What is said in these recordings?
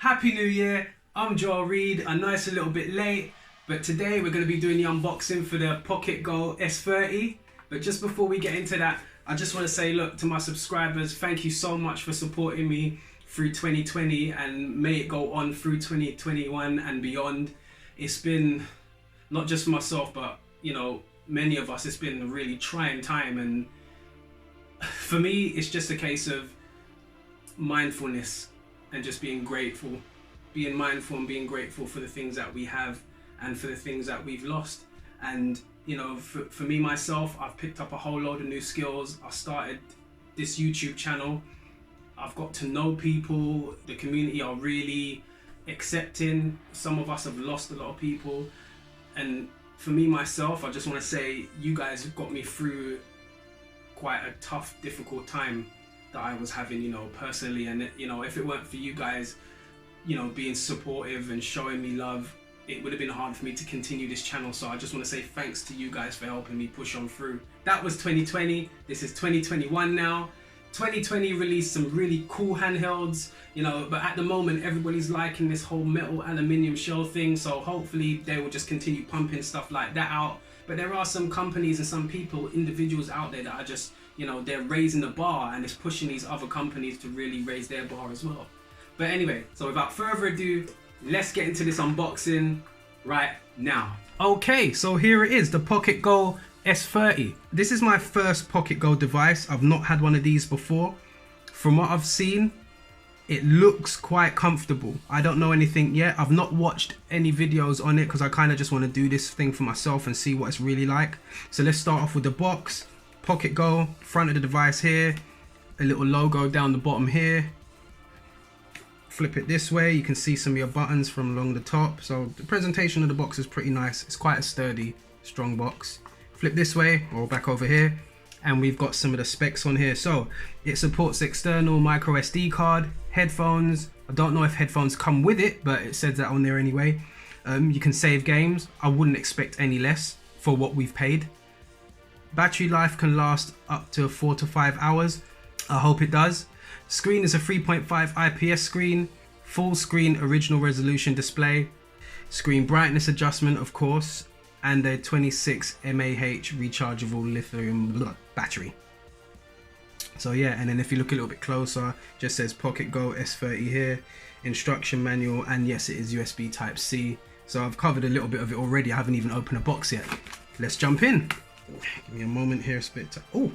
Happy New Year, I'm Joel Reed. I know it's a little bit late, but today we're going to be doing the unboxing for the Pocketgo S30. But just before we get into that, I just want to say, look, to my subscribers, thank you so much for supporting me through 2020 and may it go on through 2021 and beyond. It's been, not just for myself, but, you know, many of us, it's been a really trying time. And for me, it's just a case of mindfulness and just being grateful, being mindful and being grateful for the things that we have and for the things that we've lost. And you know, for me myself, I've picked up a whole load of new skills. I started this YouTube channel. I've got to know people. The community are really accepting. Some of us have lost a lot of people. And for me myself, I just want to say you guys have got me through quite a tough, difficult time that I was having, you know, personally. And you know, if it weren't for you guys, you know, being supportive and showing me love, it would have been hard for me to continue this channel. So I just want to say thanks to you guys for helping me push on through. That was 2020. This is 2021 now. 2020 released some really cool handhelds, you know, but at the moment everybody's liking this whole metal aluminium shell thing, so hopefully they will just continue pumping stuff like that out. But there are some companies and some people, individuals out there that are just, you know, they're raising the bar and it's pushing these other companies to really raise their bar as well. But anyway, so without further ado, let's get into this unboxing right now. Okay, so here it is, the Pocketgo S30. This is my first Pocketgo device. I've not had one of these before. From what I've seen, it looks quite comfortable. I don't know anything yet. I've not watched any videos on it because I kind of just want to do this thing for myself and see what it's really like. So let's start off with the box. Pocketgo, front of the device here, a little logo down the bottom here. Flip it this way, you can see some of your buttons from along the top. So the presentation of the box is pretty nice. It's quite a sturdy, strong box. Flip this way or back over here, and we've got some of the specs on here. So it supports external micro SD card, headphones. I don't know if headphones come with it, but it says that on there anyway. You can save games. I wouldn't expect any less for what we've paid. Battery life can last up to 4 to 5 hours. I hope it does. Screen is a 3.5 IPS screen, full screen original resolution display, screen brightness adjustment of course, and a 26 mAh rechargeable lithium battery. So yeah, and then if you look a little bit closer, just says Pocketgo S30 here, instruction manual, and yes, it is USB type C. So I've covered a little bit of it already. I haven't even opened a box yet. Let's jump in. Give me a moment here, oh,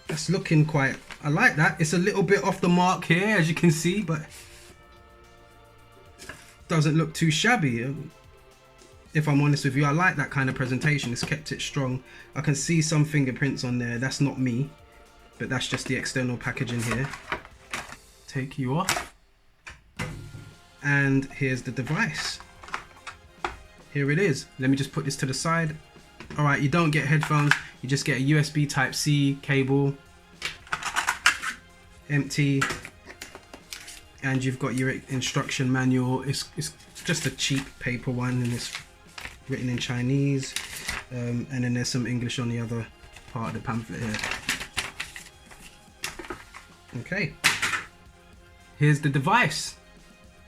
that's looking quite, I like that. It's a little bit off the mark here, as you can see, but doesn't look too shabby. If I'm honest with you, I like that kind of presentation. It's kept it strong. I can see some fingerprints on there. That's not me, but that's just the external packaging here. Take you off. And here's the device. Here it is. Let me just put this to the side. All right, you don't get headphones. You just get a USB type C cable, empty, and you've got your instruction manual. It's just a cheap paper one, and it's written in Chinese, and then there's some English on the other part of the pamphlet here. Okay, here's the device.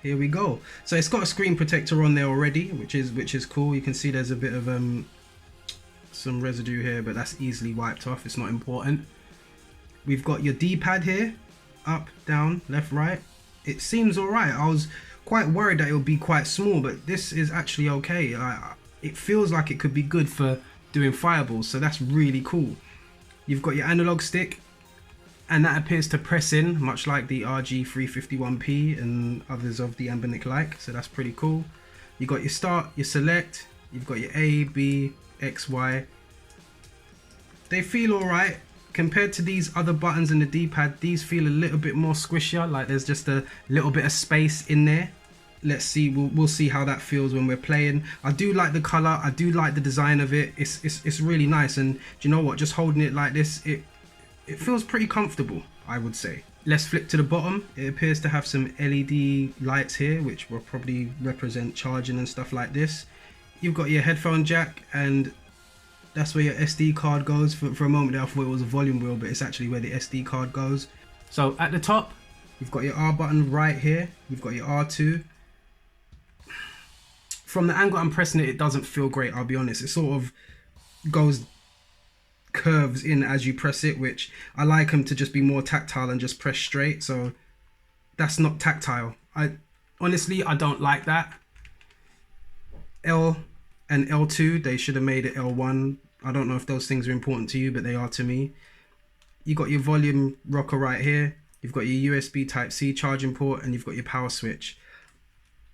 Here we go. So it's got a screen protector on there already, which is cool. You can see there's a bit of some residue here, but that's easily wiped off. It's not important. We've got your D-pad here, up, down, left, right. It seems all right. I was quite worried that it would be quite small, but this is actually okay. It feels like it could be good for doing fireballs, so that's really cool. You've got your analog stick, and that appears to press in, much like the RG351P and others of the Ambinic like, so that's pretty cool. You've got your start, your select, you've got your A, B, X, Y. They feel alright. Compared to these other buttons in the D-pad, these feel a little bit more squishier, like there's just a little bit of space in there. Let's see, we'll see how that feels when we're playing. I do like the color, I do like the design of it. It's really nice, and do you know what, just holding it like this, it feels pretty comfortable, I would say. Let's flip to the bottom. It appears to have some LED lights here, which will probably represent charging and stuff like this. You've got your headphone jack, and that's where your SD card goes. For a moment there I thought it was a volume wheel, but it's actually where the SD card goes. So at the top, You've got your R button right here. You've got your R2. From the angle I'm pressing it, it doesn't feel great, I'll be honest. It sort of curves in as you press it, which I like them to just be more tactile and just press straight. So that's not tactile. Honestly, I don't like that. L and L2, they should have made it L1. I don't know if those things are important to you, but they are to me. You got your volume rocker right here. You've got your USB Type-C charging port, and you've got your power switch.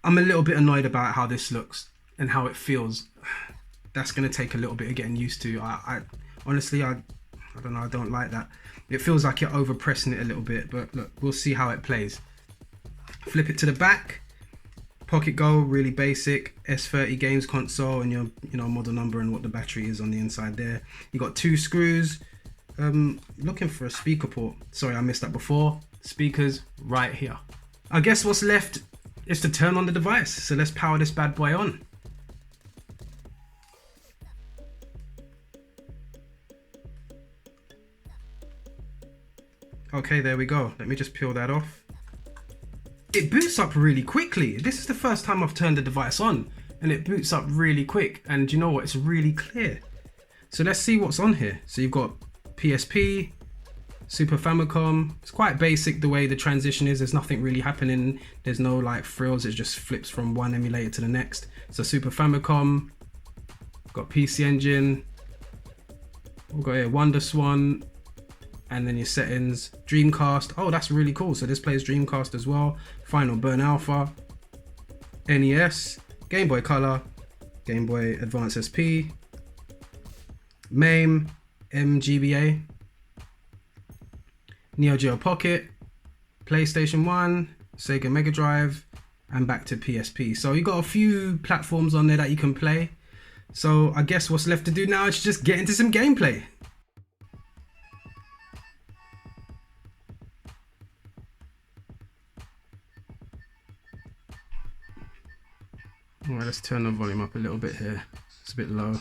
I'm a little bit annoyed about how this looks and how it feels. That's going to take a little bit of getting used to. Honestly, I don't know, I don't like that. It feels like you're over pressing it a little bit, but look, we'll see how it plays. Flip it to the back. Pocketgo, really basic. S30 games console, and your model number and what the battery is on the inside there. You got 2 screws. Looking for a speaker port. Sorry, I missed that before. Speakers right here. I guess what's left is to turn on the device. So let's power this bad boy on. Okay, there we go. Let me just peel that off. It boots up really quickly. This is the first time I've turned the device on, and it boots up really quick. And you know what? It's really clear. So let's see what's on here. So you've got PSP, Super Famicom. It's quite basic the way the transition is. There's nothing really happening. There's no like frills. It just flips from one emulator to the next. So Super Famicom, got PC Engine. We've got here WonderSwan, and then your settings. Dreamcast. Oh, that's really cool. So this plays Dreamcast as well. Final Burn Alpha, NES, Game Boy Color, Game Boy Advance SP, MAME, MGBA, Neo Geo Pocket, PlayStation 1, Sega Mega Drive, and back to PSP. So you got a few platforms on there that you can play. So I guess what's left to do now is just get into some gameplay. Alright, let's turn the volume up a little bit here. It's a bit low.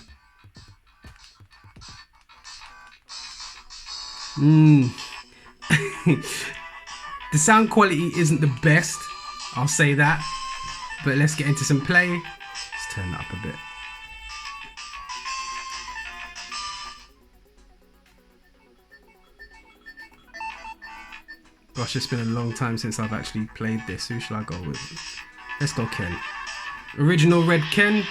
The sound quality isn't the best, I'll say that. But let's get into some play. Let's turn that up a bit. Gosh, it's been a long time since I've actually played this. Who shall I go with? Let's go Ken. Original Red Ken.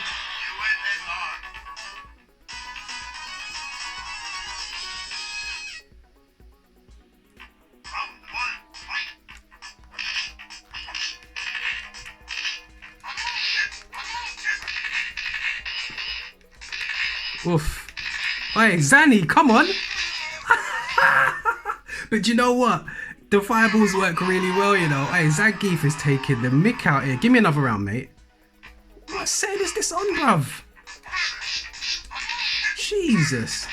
Oof. Hey, Zanny, come on. But you know what? The fireballs work really well, you know. Hey, Zangief is taking the mick out here. Give me another round, mate. What set is this on, bruv? Jesus.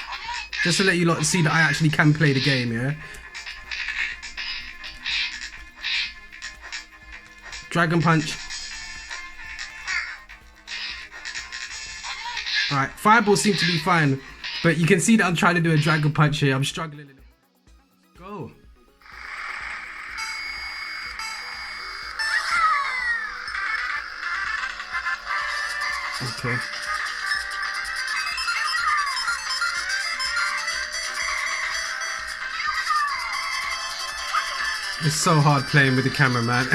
Just to let you lot see that I actually can play the game, yeah? Dragon Punch. Alright, fireballs seem to be fine. But you can see that I'm trying to do a Dragon Punch here. I'm struggling a little. Go. Okay. It's so hard playing with the camera, man.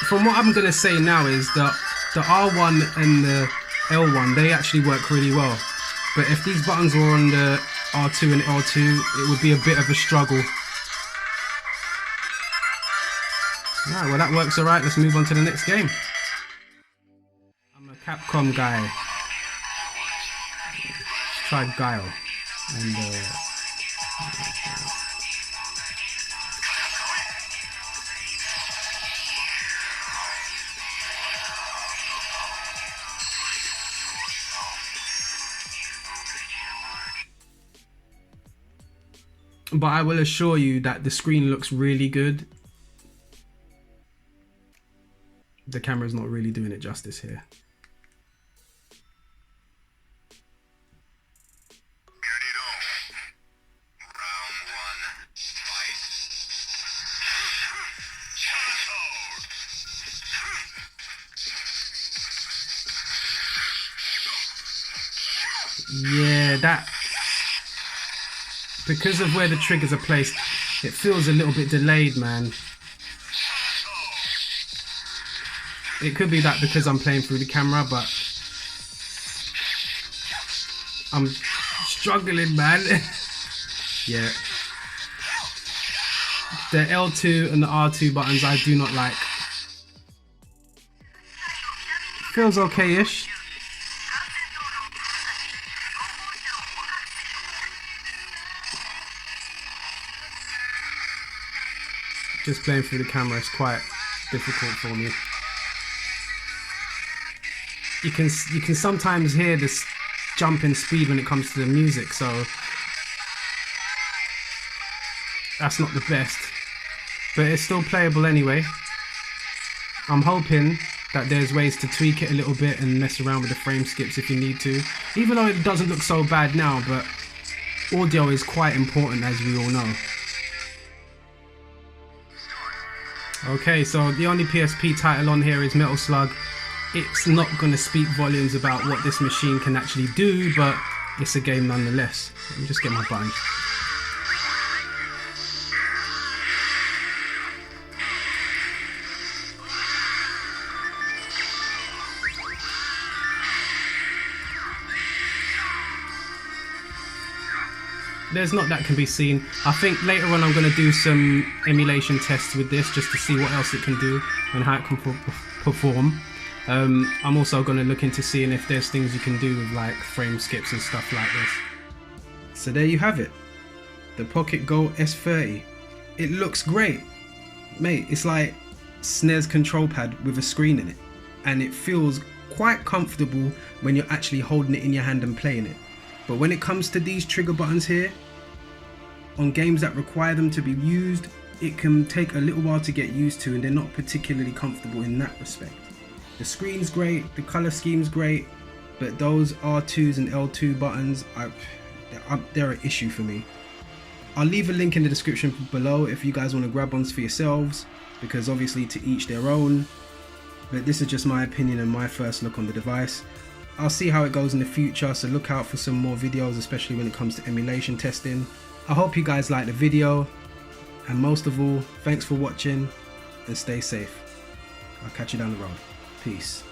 From what I'm gonna say now is that the R1 and the L1, they actually work really well. But if these buttons were on the R2 and L2, it would be a bit of a struggle. Alright, well that works alright. Let's move on to the next game. I'm a Capcom guy. Let's try Guile. And but I will assure you that the screen looks really good. The camera's not really doing it justice here. Yeah, that, because of where the triggers are placed, it feels a little bit delayed, man. It could be that because I'm playing through the camera, but I'm struggling, man. Yeah. The L2 and the R2 buttons I do not like. Feels okay-ish. Just playing through the camera is quite difficult for me. You can sometimes hear this jump in speed when it comes to the music, so that's not the best, but it's still playable anyway. I'm hoping that there's ways to tweak it a little bit and mess around with the frame skips if you need to, even though it doesn't look so bad now, but audio is quite important, as we all know. Okay, so the only PSP title on here is Metal Slug. It's not going to speak volumes about what this machine can actually do, but it's a game nonetheless. Let me just get my buttons. There's not that can be seen. I think later on I'm going to do some emulation tests with this just to see what else it can do and how it can perform. I'm also going to look into seeing if there's things you can do with like frame skips and stuff like this. So there you have it, the Pocketgo S30. It looks great, mate. It's like Snes control pad with a screen in it, and it feels quite comfortable when you're actually holding it in your hand and playing it. But when it comes to these trigger buttons here, on games that require them to be used, it can take a little while to get used to, and they're not particularly comfortable in that respect. The screen's great, the color scheme's great, but those R2s and L2 buttons, they're an issue for me. I'll leave a link in the description below if you guys want to grab ones for yourselves, because obviously to each their own, but this is just my opinion and my first look on the device. I'll see how it goes in the future, so look out for some more videos, especially when it comes to emulation testing. I hope you guys liked the video, and most of all, thanks for watching and stay safe. I'll catch you down the road. Peace.